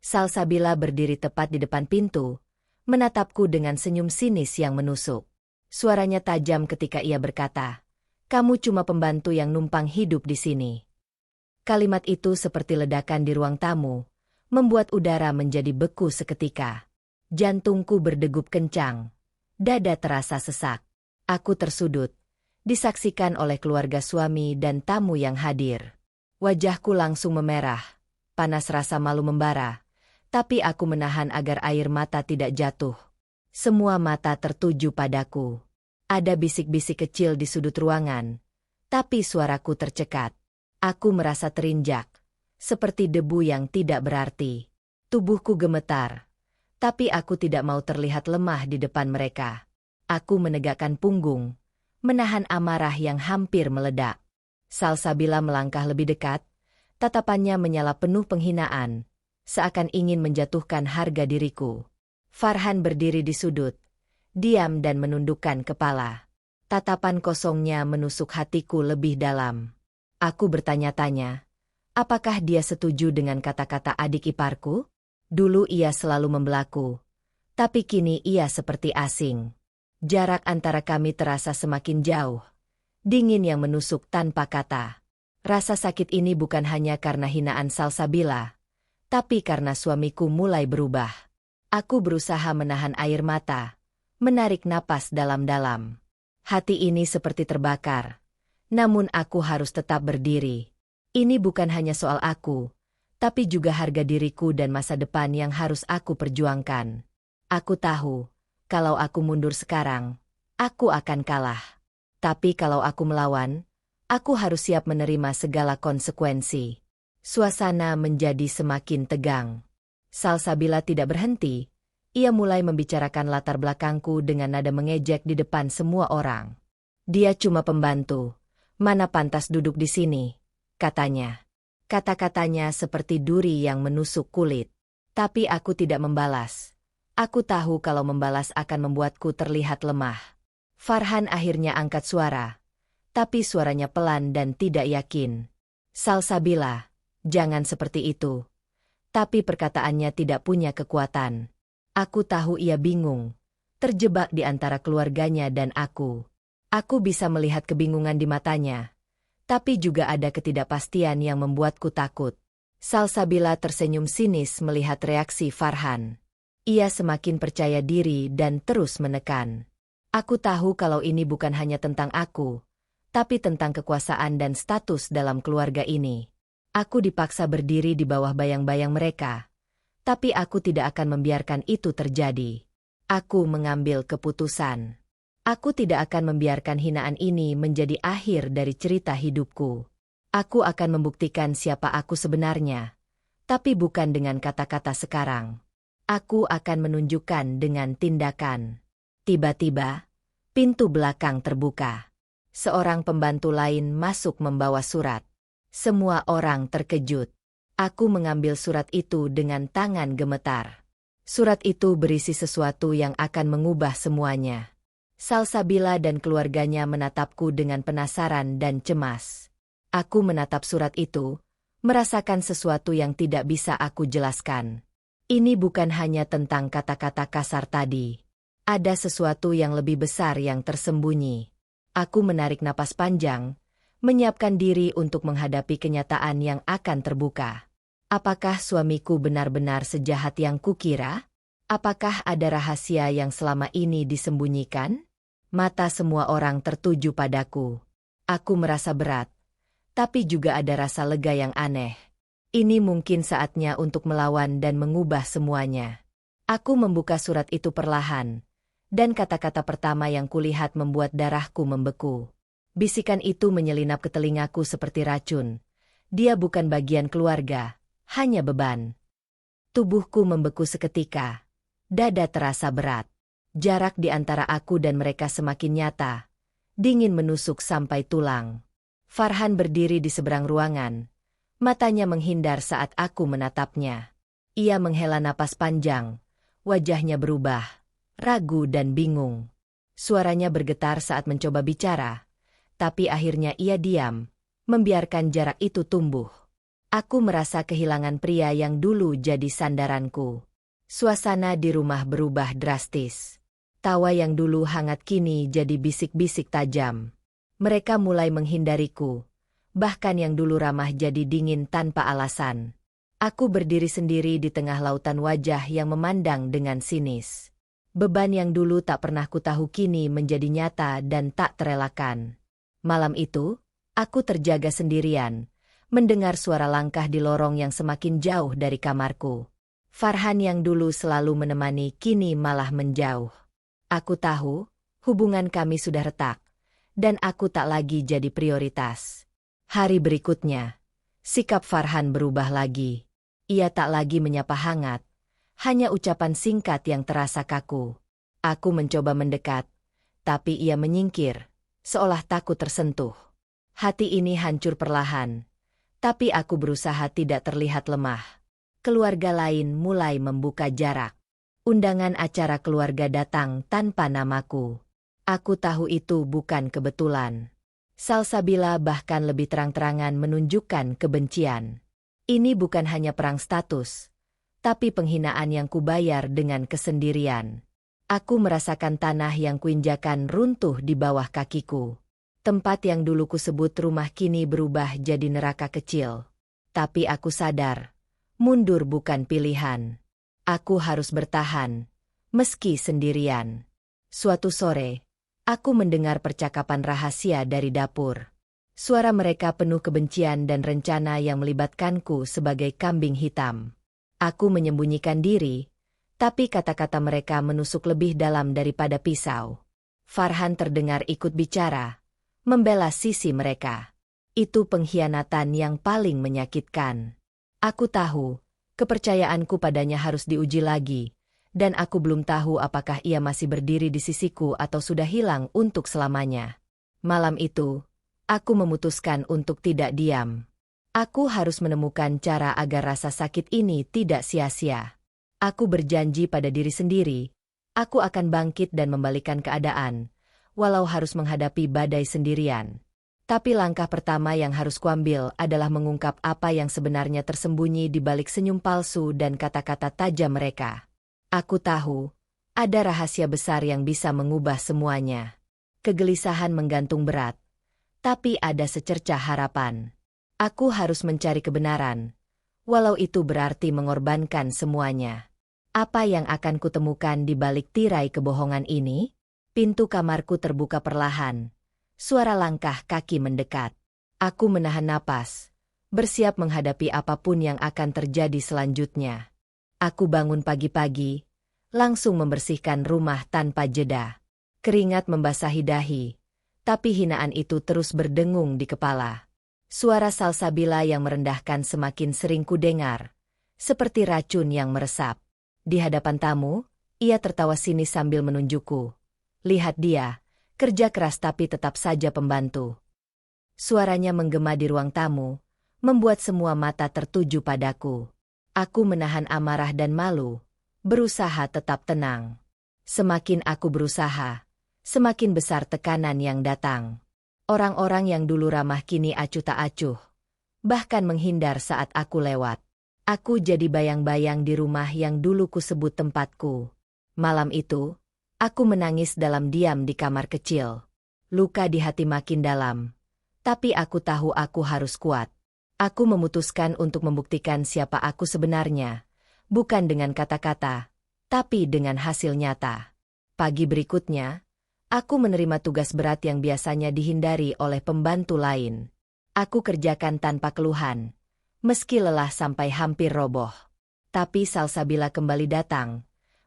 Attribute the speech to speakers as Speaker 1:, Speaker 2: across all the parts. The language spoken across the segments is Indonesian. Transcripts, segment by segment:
Speaker 1: Salsabila berdiri tepat di depan pintu, menatapku dengan senyum sinis yang menusuk. Suaranya tajam ketika ia berkata, "Kamu cuma pembantu yang numpang hidup di sini." Kalimat itu seperti ledakan di ruang tamu, membuat udara menjadi beku seketika. Jantungku berdegup kencang. Dada terasa sesak. Aku tersudut, disaksikan oleh keluarga suami dan tamu yang hadir. Wajahku langsung memerah, panas rasa malu membara, tapi aku menahan agar air mata tidak jatuh. Semua mata tertuju padaku. Ada bisik-bisik kecil di sudut ruangan, tapi suaraku tercekat. Aku merasa terinjak, seperti debu yang tidak berarti. Tubuhku gemetar, tapi aku tidak mau terlihat lemah di depan mereka. Aku menegakkan punggung, menahan amarah yang hampir meledak. Salsabila melangkah lebih dekat, tatapannya menyala penuh penghinaan, seakan ingin menjatuhkan harga diriku. Farhan berdiri di sudut, diam dan menundukkan kepala. Tatapan kosongnya menusuk hatiku lebih dalam. Aku bertanya-tanya, apakah dia setuju dengan kata-kata adik iparku? Dulu ia selalu membelaku, tapi kini ia seperti asing. Jarak antara kami terasa semakin jauh, dingin yang menusuk tanpa kata. Rasa sakit ini bukan hanya karena hinaan Salsabila, tapi karena suamiku mulai berubah. Aku berusaha menahan air mata, menarik napas dalam-dalam. Hati ini seperti terbakar, namun aku harus tetap berdiri. Ini bukan hanya soal aku, tapi juga harga diriku dan masa depan yang harus aku perjuangkan. Aku tahu, kalau aku mundur sekarang, aku akan kalah. Tapi kalau aku melawan, aku harus siap menerima segala konsekuensi. Suasana menjadi semakin tegang. Salsabila tidak berhenti. Ia mulai membicarakan latar belakangku dengan nada mengejek di depan semua orang. Dia cuma pembantu. Mana pantas duduk di sini, katanya. Kata-katanya seperti duri yang menusuk kulit. Tapi aku tidak membalas. Aku tahu kalau membalas akan membuatku terlihat lemah. Farhan akhirnya angkat suara, tapi suaranya pelan dan tidak yakin. Salsabila, jangan seperti itu. Tapi perkataannya tidak punya kekuatan. Aku tahu ia bingung, terjebak di antara keluarganya dan aku. Aku bisa melihat kebingungan di matanya, tapi juga ada ketidakpastian yang membuatku takut. Salsabila tersenyum sinis melihat reaksi Farhan. Ia semakin percaya diri dan terus menekan. Aku tahu kalau ini bukan hanya tentang aku, tapi tentang kekuasaan dan status dalam keluarga ini. Aku dipaksa berdiri di bawah bayang-bayang mereka, tapi aku tidak akan membiarkan itu terjadi. Aku mengambil keputusan. Aku tidak akan membiarkan hinaan ini menjadi akhir dari cerita hidupku. Aku akan membuktikan siapa aku sebenarnya, tapi bukan dengan kata-kata sekarang. Aku akan menunjukkan dengan tindakan. Tiba-tiba, pintu belakang terbuka. Seorang pembantu lain masuk membawa surat. Semua orang terkejut. Aku mengambil surat itu dengan tangan gemetar. Surat itu berisi sesuatu yang akan mengubah semuanya. Salsabila dan keluarganya menatapku dengan penasaran dan cemas. Aku menatap surat itu, merasakan sesuatu yang tidak bisa aku jelaskan. Ini bukan hanya tentang kata-kata kasar tadi. Ada sesuatu yang lebih besar yang tersembunyi. Aku menarik napas panjang, menyiapkan diri untuk menghadapi kenyataan yang akan terbuka. Apakah suamiku benar-benar sejahat yang kukira? Apakah ada rahasia yang selama ini disembunyikan? Mata semua orang tertuju padaku. Aku merasa berat, tapi juga ada rasa lega yang aneh. Ini mungkin saatnya untuk melawan dan mengubah semuanya. Aku membuka surat itu perlahan, dan kata-kata pertama yang kulihat membuat darahku membeku. Bisikan itu menyelinap ke telingaku seperti racun. Dia bukan bagian keluarga, hanya beban. Tubuhku membeku seketika. Dada terasa berat. Jarak di antara aku dan mereka semakin nyata. Dingin menusuk sampai tulang. Farhan berdiri di seberang ruangan. Matanya menghindar saat aku menatapnya. Ia menghela napas panjang. Wajahnya berubah, ragu dan bingung. Suaranya bergetar saat mencoba bicara, tapi akhirnya ia diam, membiarkan jarak itu tumbuh. Aku merasa kehilangan pria yang dulu jadi sandaranku. Suasana di rumah berubah drastis. Tawa yang dulu hangat kini jadi bisik-bisik tajam. Mereka mulai menghindariku. Bahkan yang dulu ramah jadi dingin tanpa alasan. Aku berdiri sendiri di tengah lautan wajah yang memandang dengan sinis. Beban yang dulu tak pernah kutahu kini menjadi nyata dan tak terelakkan. Malam itu, aku terjaga sendirian, mendengar suara langkah di lorong yang semakin jauh dari kamarku. Farhan yang dulu selalu menemani kini malah menjauh. Aku tahu, hubungan kami sudah retak, dan aku tak lagi jadi prioritas. Hari berikutnya, sikap Farhan berubah lagi. Ia tak lagi menyapa hangat, hanya ucapan singkat yang terasa kaku. Aku mencoba mendekat, tapi ia menyingkir, seolah takut tersentuh. Hati ini hancur perlahan, tapi aku berusaha tidak terlihat lemah. Keluarga lain mulai membuka jarak. Undangan acara keluarga datang tanpa namaku. Aku tahu itu bukan kebetulan. Salsabila bahkan lebih terang-terangan menunjukkan kebencian. Ini bukan hanya perang status, tapi penghinaan yang kubayar dengan kesendirian. Aku merasakan tanah yang kuinjakan runtuh di bawah kakiku. Tempat yang dulu kusebut rumah kini berubah jadi neraka kecil. Tapi aku sadar, mundur bukan pilihan. Aku harus bertahan, meski sendirian. Suatu sore, aku mendengar percakapan rahasia dari dapur. Suara mereka penuh kebencian dan rencana yang melibatkanku sebagai kambing hitam. Aku menyembunyikan diri, tapi kata-kata mereka menusuk lebih dalam daripada pisau. Farhan terdengar ikut bicara, membela sisi mereka. Itu pengkhianatan yang paling menyakitkan. Aku tahu, kepercayaanku padanya harus diuji lagi, dan aku belum tahu apakah ia masih berdiri di sisiku atau sudah hilang untuk selamanya. Malam itu, aku memutuskan untuk tidak diam. Aku harus menemukan cara agar rasa sakit ini tidak sia-sia. Aku berjanji pada diri sendiri, aku akan bangkit dan membalikan keadaan, walau harus menghadapi badai sendirian. Tapi langkah pertama yang harus kuambil adalah mengungkap apa yang sebenarnya tersembunyi di balik senyum palsu dan kata-kata tajam mereka. Aku tahu, ada rahasia besar yang bisa mengubah semuanya. Kegelisahan menggantung berat, tapi ada secercah harapan. Aku harus mencari kebenaran, walau itu berarti mengorbankan semuanya. Apa yang akan kutemukan di balik tirai kebohongan ini? Pintu kamarku terbuka perlahan. Suara langkah kaki mendekat. Aku menahan napas, bersiap menghadapi apapun yang akan terjadi selanjutnya. Aku bangun pagi-pagi, langsung membersihkan rumah tanpa jeda. Keringat membasahi dahi, tapi hinaan itu terus berdengung di kepala. Suara Salsabila yang merendahkan semakin sering kudengar, seperti racun yang meresap. Di hadapan tamu, ia tertawa sinis sambil menunjukku. Lihat dia. Kerja keras tapi tetap saja pembantu. Suaranya menggema di ruang tamu, membuat semua mata tertuju padaku. Aku menahan amarah dan malu, berusaha tetap tenang. Semakin aku berusaha, semakin besar tekanan yang datang. Orang-orang yang dulu ramah kini acuh tak acuh, bahkan menghindar saat aku lewat. Aku jadi bayang-bayang di rumah yang dulu kusebut tempatku. Malam itu, aku menangis dalam diam di kamar kecil. Luka di hati makin dalam. Tapi aku tahu aku harus kuat. Aku memutuskan untuk membuktikan siapa aku sebenarnya. Bukan dengan kata-kata, tapi dengan hasil nyata. Pagi berikutnya, aku menerima tugas berat yang biasanya dihindari oleh pembantu lain. Aku kerjakan tanpa keluhan, meski lelah sampai hampir roboh. Tapi Salsabila kembali datang,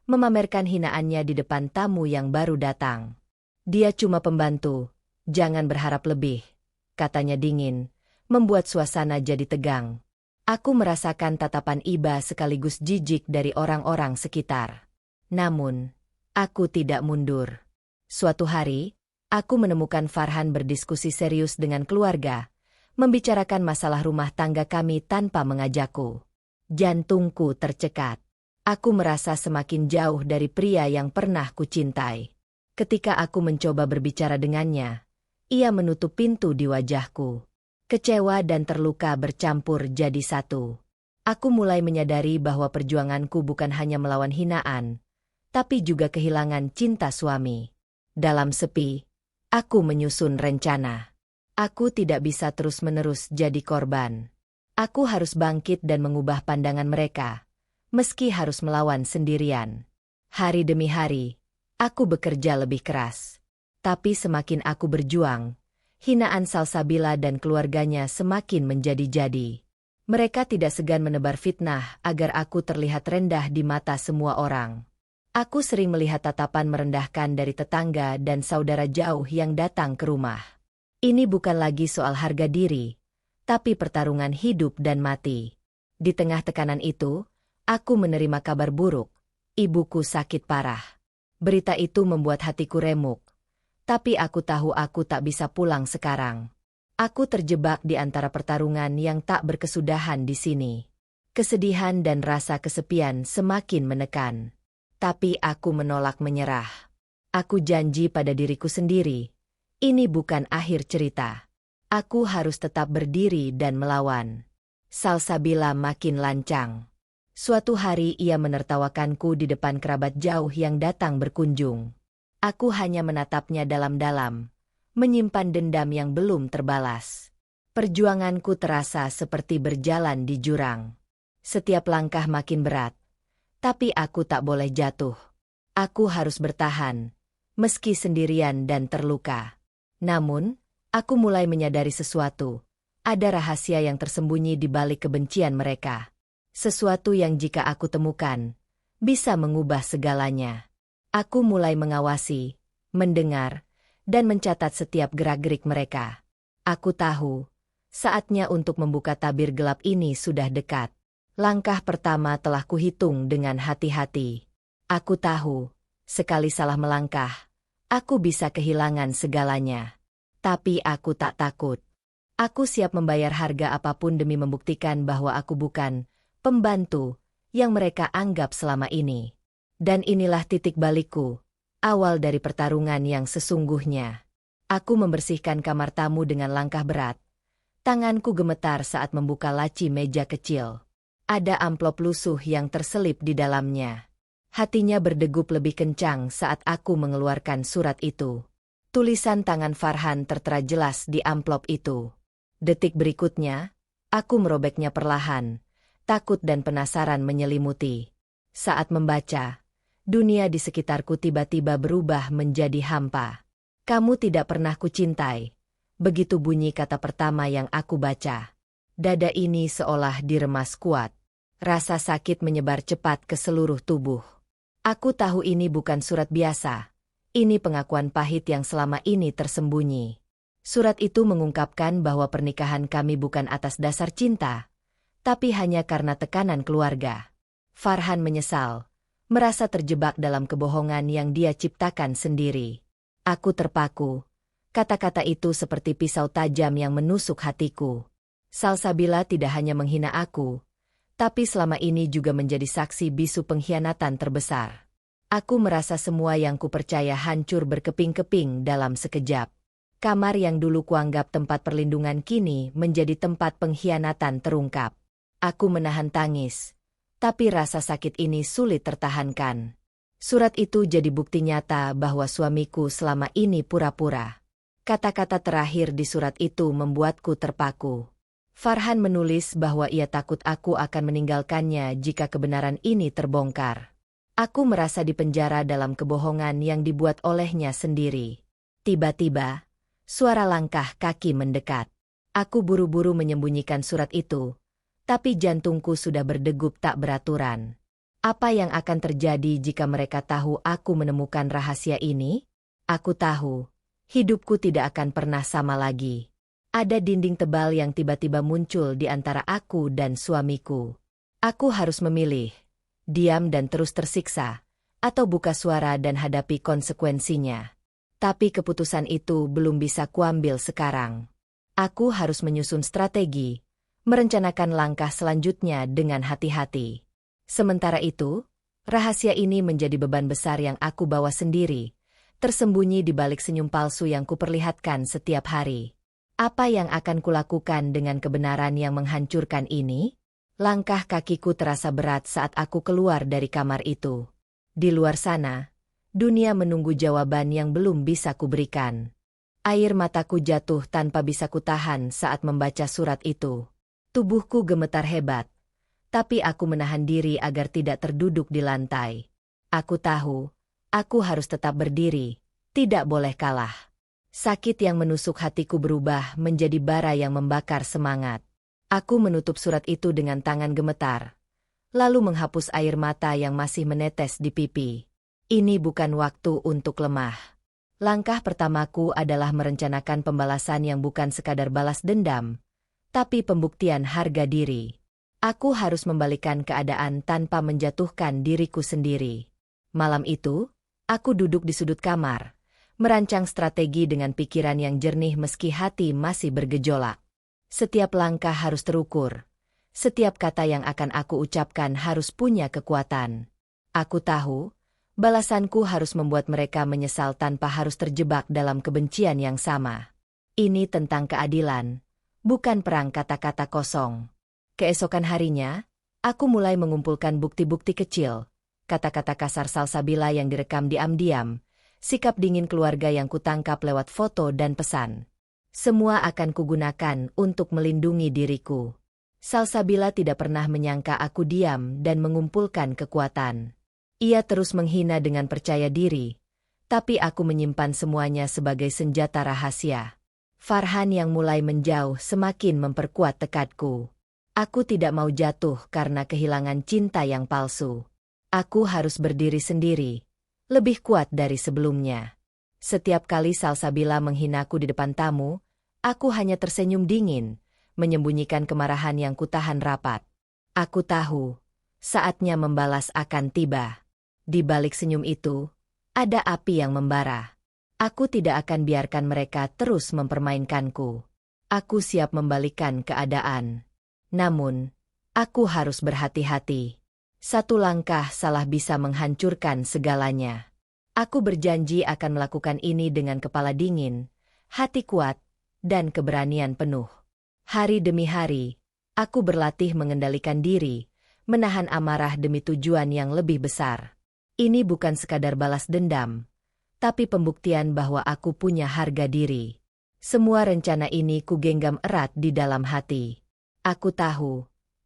Speaker 1: memamerkan hinaannya di depan tamu yang baru datang. Dia cuma pembantu, jangan berharap lebih, katanya dingin, membuat suasana jadi tegang. Aku merasakan tatapan iba sekaligus jijik dari orang-orang sekitar. Namun, aku tidak mundur. Suatu hari, aku menemukan Farhan berdiskusi serius dengan keluarga, membicarakan masalah rumah tangga kami tanpa mengajakku. Jantungku tercekat. Aku merasa semakin jauh dari pria yang pernah kucintai. Ketika aku mencoba berbicara dengannya, ia menutup pintu di wajahku. Kecewa dan terluka bercampur jadi satu. Aku mulai menyadari bahwa perjuanganku bukan hanya melawan hinaan, tapi juga kehilangan cinta suami. Dalam sepi, aku menyusun rencana. Aku tidak bisa terus-menerus jadi korban. Aku harus bangkit dan mengubah pandangan mereka, meski harus melawan sendirian. Hari demi hari, aku bekerja lebih keras. Tapi semakin aku berjuang, hinaan Salsabila dan keluarganya semakin menjadi-jadi. Mereka tidak segan menebar fitnah agar aku terlihat rendah di mata semua orang. Aku sering melihat tatapan merendahkan dari tetangga dan saudara jauh yang datang ke rumah. Ini bukan lagi soal harga diri, tapi pertarungan hidup dan mati. Di tengah tekanan itu, aku menerima kabar buruk. Ibuku sakit parah. Berita itu membuat hatiku remuk. Tapi aku tahu aku tak bisa pulang sekarang. Aku terjebak di antara pertarungan yang tak berkesudahan di sini. Kesedihan dan rasa kesepian semakin menekan. Tapi aku menolak menyerah. Aku janji pada diriku sendiri, ini bukan akhir cerita. Aku harus tetap berdiri dan melawan. Salsabila makin lancang. Suatu hari ia menertawakanku di depan kerabat jauh yang datang berkunjung. Aku hanya menatapnya dalam-dalam, menyimpan dendam yang belum terbalas. Perjuanganku terasa seperti berjalan di jurang. Setiap langkah makin berat. Tapi aku tak boleh jatuh. Aku harus bertahan, meski sendirian dan terluka. Namun, aku mulai menyadari sesuatu. Ada rahasia yang tersembunyi di balik kebencian mereka. Sesuatu yang jika aku temukan, bisa mengubah segalanya. Aku mulai mengawasi, mendengar, dan mencatat setiap gerak-gerik mereka. Aku tahu, saatnya untuk membuka tabir gelap ini sudah dekat. Langkah pertama telah kuhitung dengan hati-hati. Aku tahu, sekali salah melangkah, aku bisa kehilangan segalanya. Tapi aku tak takut. Aku siap membayar harga apapun demi membuktikan bahwa aku bukan pembantu yang mereka anggap selama ini. Dan inilah titik balikku, awal dari pertarungan yang sesungguhnya. Aku membersihkan kamar tamu dengan langkah berat. Tanganku gemetar saat membuka laci meja kecil. Ada amplop lusuh yang terselip di dalamnya. Hatinya berdegup lebih kencang saat aku mengeluarkan surat itu. Tulisan tangan Farhan tertera jelas di amplop itu. Detik berikutnya, aku merobeknya perlahan. Takut dan penasaran menyelimuti. Saat membaca, dunia di sekitarku tiba-tiba berubah menjadi hampa. Kamu tidak pernah kucintai. Begitu bunyi kata pertama yang aku baca. Dada ini seolah diremas kuat. Rasa sakit menyebar cepat ke seluruh tubuh. Aku tahu ini bukan surat biasa. Ini pengakuan pahit yang selama ini tersembunyi. Surat itu mengungkapkan bahwa pernikahan kami bukan atas dasar cinta, tapi hanya karena tekanan keluarga. Farhan menyesal, merasa terjebak dalam kebohongan yang dia ciptakan sendiri. Aku terpaku. Kata-kata itu seperti pisau tajam yang menusuk hatiku. Salsabila tidak hanya menghina aku, tapi selama ini juga menjadi saksi bisu pengkhianatan terbesar. Aku merasa semua yang kupercaya hancur berkeping-keping dalam sekejap. Kamar yang dulu kuanggap tempat perlindungan kini menjadi tempat pengkhianatan terungkap. Aku menahan tangis, tapi rasa sakit ini sulit tertahankan. Surat itu jadi bukti nyata bahwa suamiku selama ini pura-pura. Kata-kata terakhir di surat itu membuatku terpaku. Farhan menulis bahwa ia takut aku akan meninggalkannya jika kebenaran ini terbongkar. Aku merasa dipenjara dalam kebohongan yang dibuat olehnya sendiri. Tiba-tiba, suara langkah kaki mendekat. Aku buru-buru menyembunyikan surat itu. Tapi jantungku sudah berdegup tak beraturan. Apa yang akan terjadi jika mereka tahu aku menemukan rahasia ini? Aku tahu, hidupku tidak akan pernah sama lagi. Ada dinding tebal yang tiba-tiba muncul di antara aku dan suamiku. Aku harus memilih, diam dan terus tersiksa, atau buka suara dan hadapi konsekuensinya. Tapi keputusan itu belum bisa kuambil sekarang. Aku harus menyusun strategi, merencanakan langkah selanjutnya dengan hati-hati. Sementara itu, rahasia ini menjadi beban besar yang aku bawa sendiri, tersembunyi di balik senyum palsu yang kuperlihatkan setiap hari. Apa yang akan kulakukan dengan kebenaran yang menghancurkan ini? Langkah kakiku terasa berat saat aku keluar dari kamar itu. Di luar sana, dunia menunggu jawaban yang belum bisa kuberikan. Air mataku jatuh tanpa bisa kutahan saat membaca surat itu. Tubuhku gemetar hebat, tapi aku menahan diri agar tidak terduduk di lantai. Aku tahu, aku harus tetap berdiri, tidak boleh kalah. Sakit yang menusuk hatiku berubah menjadi bara yang membakar semangat. Aku menutup surat itu dengan tangan gemetar, lalu menghapus air mata yang masih menetes di pipi. Ini bukan waktu untuk lemah. Langkah pertamaku adalah merencanakan pembalasan yang bukan sekadar balas dendam, tapi pembuktian harga diri. Aku harus membalikkan keadaan tanpa menjatuhkan diriku sendiri. Malam itu, aku duduk di sudut kamar, merancang strategi dengan pikiran yang jernih meski hati masih bergejolak. Setiap langkah harus terukur. Setiap kata yang akan aku ucapkan harus punya kekuatan. Aku tahu, balasanku harus membuat mereka menyesal tanpa harus terjebak dalam kebencian yang sama. Ini tentang keadilan, bukan perang kata-kata kosong. Keesokan harinya, aku mulai mengumpulkan bukti-bukti kecil, kata-kata kasar Salsabila yang direkam diam-diam, sikap dingin keluarga yang kutangkap lewat foto dan pesan. Semua akan kugunakan untuk melindungi diriku. Salsabila tidak pernah menyangka aku diam dan mengumpulkan kekuatan. Ia terus menghina dengan percaya diri, tapi aku menyimpan semuanya sebagai senjata rahasia. Farhan yang mulai menjauh semakin memperkuat tekadku. Aku tidak mau jatuh karena kehilangan cinta yang palsu. Aku harus berdiri sendiri, lebih kuat dari sebelumnya. Setiap kali Salsabila menghinaku di depan tamu, aku hanya tersenyum dingin, menyembunyikan kemarahan yang kutahan rapat. Aku tahu, saatnya membalas akan tiba. Di balik senyum itu, ada api yang membara. Aku tidak akan biarkan mereka terus mempermainkanku. Aku siap membalikkan keadaan. Namun, aku harus berhati-hati. Satu langkah salah bisa menghancurkan segalanya. Aku berjanji akan melakukan ini dengan kepala dingin, hati kuat, dan keberanian penuh. Hari demi hari, aku berlatih mengendalikan diri, menahan amarah demi tujuan yang lebih besar. Ini bukan sekadar balas dendam, tapi pembuktian bahwa aku punya harga diri. Semua rencana ini kugenggam erat di dalam hati. Aku tahu,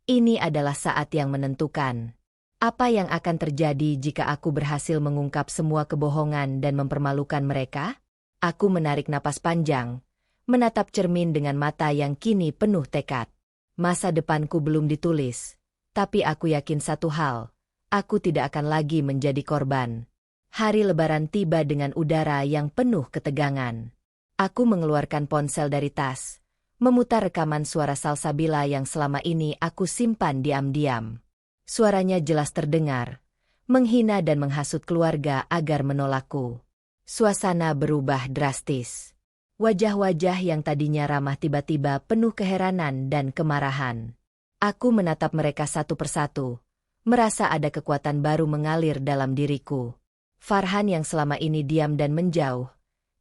Speaker 1: ini adalah saat yang menentukan. Apa yang akan terjadi jika aku berhasil mengungkap semua kebohongan dan mempermalukan mereka? Aku menarik napas panjang, menatap cermin dengan mata yang kini penuh tekad. Masa depanku belum ditulis, tapi aku yakin satu hal, aku tidak akan lagi menjadi korban. Hari Lebaran tiba dengan udara yang penuh ketegangan. Aku mengeluarkan ponsel dari tas, memutar rekaman suara Salsabila yang selama ini aku simpan diam-diam. Suaranya jelas terdengar, menghina dan menghasut keluarga agar menolakku. Suasana berubah drastis. Wajah-wajah yang tadinya ramah tiba-tiba penuh keheranan dan kemarahan. Aku menatap mereka satu persatu, merasa ada kekuatan baru mengalir dalam diriku. Farhan yang selama ini diam dan menjauh,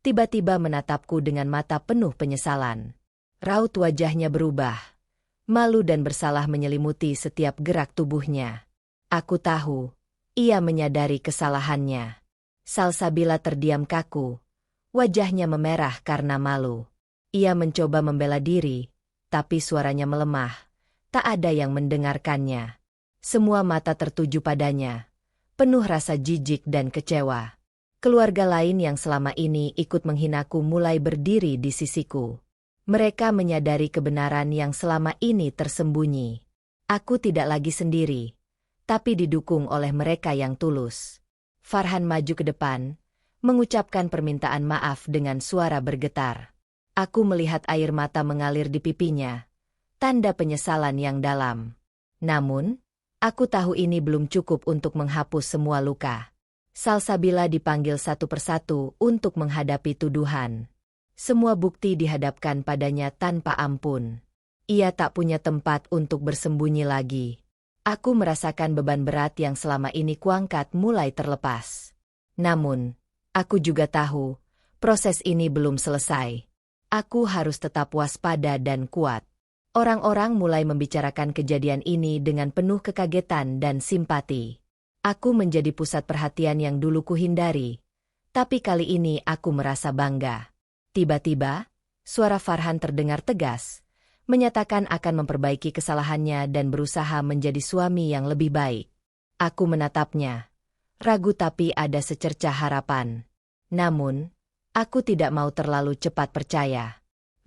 Speaker 1: tiba-tiba menatapku dengan mata penuh penyesalan. Raut wajahnya berubah. Malu dan bersalah menyelimuti setiap gerak tubuhnya. Aku tahu, ia menyadari kesalahannya. Salsabila terdiam kaku, wajahnya memerah karena malu. Ia mencoba membela diri, tapi suaranya melemah, tak ada yang mendengarkannya. Semua mata tertuju padanya, penuh rasa jijik dan kecewa. Keluarga lain yang selama ini ikut menghinaku mulai berdiri di sisiku. Mereka menyadari kebenaran yang selama ini tersembunyi. Aku tidak lagi sendiri, tapi didukung oleh mereka yang tulus. Farhan maju ke depan, mengucapkan permintaan maaf dengan suara bergetar. Aku melihat air mata mengalir di pipinya, tanda penyesalan yang dalam. Namun, aku tahu ini belum cukup untuk menghapus semua luka. Salsabila dipanggil satu persatu untuk menghadapi tuduhan. Semua bukti dihadapkan padanya tanpa ampun. Ia tak punya tempat untuk bersembunyi lagi. Aku merasakan beban berat yang selama ini kuangkat mulai terlepas. Namun, aku juga tahu, proses ini belum selesai. Aku harus tetap waspada dan kuat. Orang-orang mulai membicarakan kejadian ini dengan penuh kekagetan dan simpati. Aku menjadi pusat perhatian yang dulu kuhindari, tapi kali ini aku merasa bangga. Tiba-tiba, suara Farhan terdengar tegas, menyatakan akan memperbaiki kesalahannya dan berusaha menjadi suami yang lebih baik. Aku menatapnya, ragu tapi ada secercah harapan. Namun, aku tidak mau terlalu cepat percaya.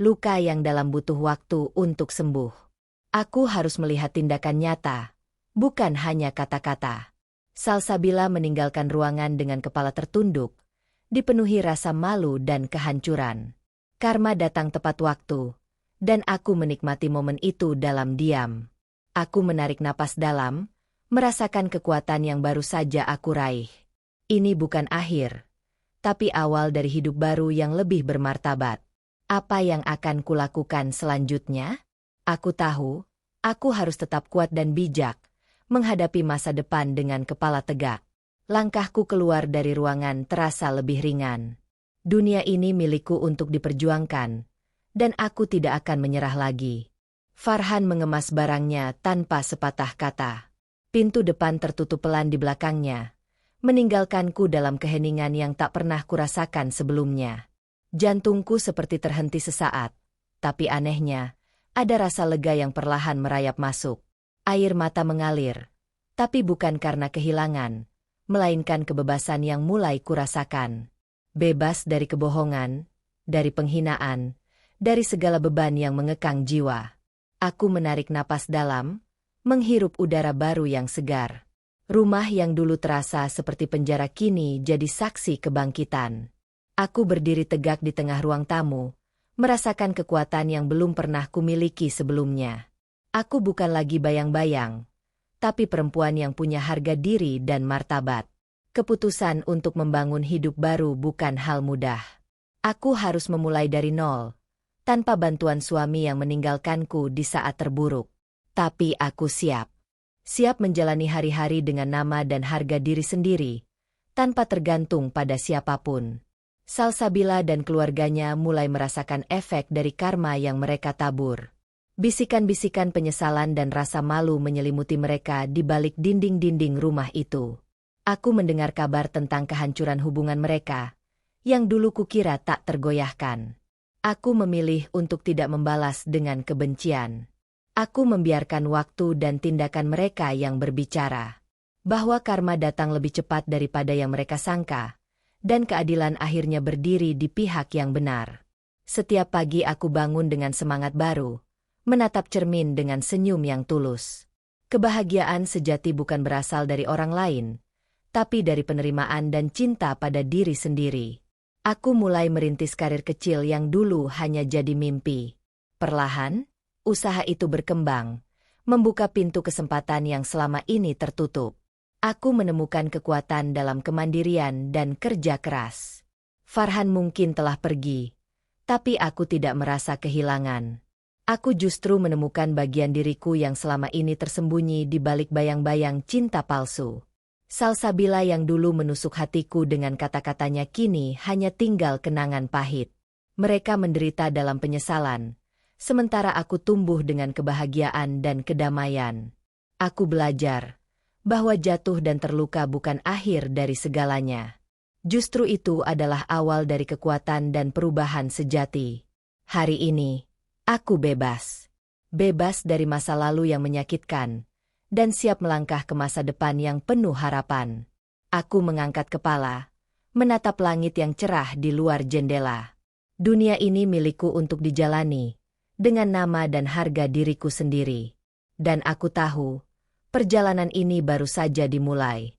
Speaker 1: Luka yang dalam butuh waktu untuk sembuh. Aku harus melihat tindakan nyata, bukan hanya kata-kata. Salsabila meninggalkan ruangan dengan kepala tertunduk, dipenuhi rasa malu dan kehancuran. Karma datang tepat waktu, dan aku menikmati momen itu dalam diam. Aku menarik napas dalam, merasakan kekuatan yang baru saja aku raih. Ini bukan akhir, tapi awal dari hidup baru yang lebih bermartabat. Apa yang akan kulakukan selanjutnya? Aku tahu, aku harus tetap kuat dan bijak, menghadapi masa depan dengan kepala tegak. Langkahku keluar dari ruangan terasa lebih ringan. Dunia ini milikku untuk diperjuangkan, dan aku tidak akan menyerah lagi. Farhan mengemas barangnya tanpa sepatah kata. Pintu depan tertutup pelan di belakangnya, meninggalkanku dalam keheningan yang tak pernah kurasakan sebelumnya. Jantungku seperti terhenti sesaat, tapi anehnya, ada rasa lega yang perlahan merayap masuk. Air mata mengalir, tapi bukan karena kehilangan, melainkan kebebasan yang mulai kurasakan. Bebas dari kebohongan, dari penghinaan, dari segala beban yang mengekang jiwa. Aku menarik napas dalam, menghirup udara baru yang segar. Rumah yang dulu terasa seperti penjara kini jadi saksi kebangkitan. Aku berdiri tegak di tengah ruang tamu, merasakan kekuatan yang belum pernah kumiliki sebelumnya. Aku bukan lagi bayang-bayang, tapi perempuan yang punya harga diri dan martabat. Keputusan untuk membangun hidup baru bukan hal mudah. Aku harus memulai dari nol, tanpa bantuan suami yang meninggalkanku di saat terburuk. Tapi aku siap. Siap menjalani hari-hari dengan nama dan harga diri sendiri, tanpa tergantung pada siapapun. Salsabila dan keluarganya mulai merasakan efek dari karma yang mereka tabur. Bisikan-bisikan penyesalan dan rasa malu menyelimuti mereka di balik dinding-dinding rumah itu. Aku mendengar kabar tentang kehancuran hubungan mereka, yang dulu kukira tak tergoyahkan. Aku memilih untuk tidak membalas dengan kebencian. Aku membiarkan waktu dan tindakan mereka yang berbicara. Bahwa karma datang lebih cepat daripada yang mereka sangka, dan keadilan akhirnya berdiri di pihak yang benar. Setiap pagi aku bangun dengan semangat baru, menatap cermin dengan senyum yang tulus. Kebahagiaan sejati bukan berasal dari orang lain, tapi dari penerimaan dan cinta pada diri sendiri. Aku mulai merintis karir kecil yang dulu hanya jadi mimpi. Perlahan, usaha itu berkembang, membuka pintu kesempatan yang selama ini tertutup. Aku menemukan kekuatan dalam kemandirian dan kerja keras. Farhan mungkin telah pergi, tapi aku tidak merasa kehilangan. Aku justru menemukan bagian diriku yang selama ini tersembunyi di balik bayang-bayang cinta palsu. Salsabila yang dulu menusuk hatiku dengan kata-katanya kini hanya tinggal kenangan pahit. Mereka menderita dalam penyesalan, sementara aku tumbuh dengan kebahagiaan dan kedamaian. Aku belajar bahwa jatuh dan terluka bukan akhir dari segalanya. Justru itu adalah awal dari kekuatan dan perubahan sejati. Hari ini, aku bebas. Bebas dari masa lalu yang menyakitkan, dan siap melangkah ke masa depan yang penuh harapan. Aku mengangkat kepala, menatap langit yang cerah di luar jendela. Dunia ini milikku untuk dijalani, dengan nama dan harga diriku sendiri. Dan aku tahu, perjalanan ini baru saja dimulai.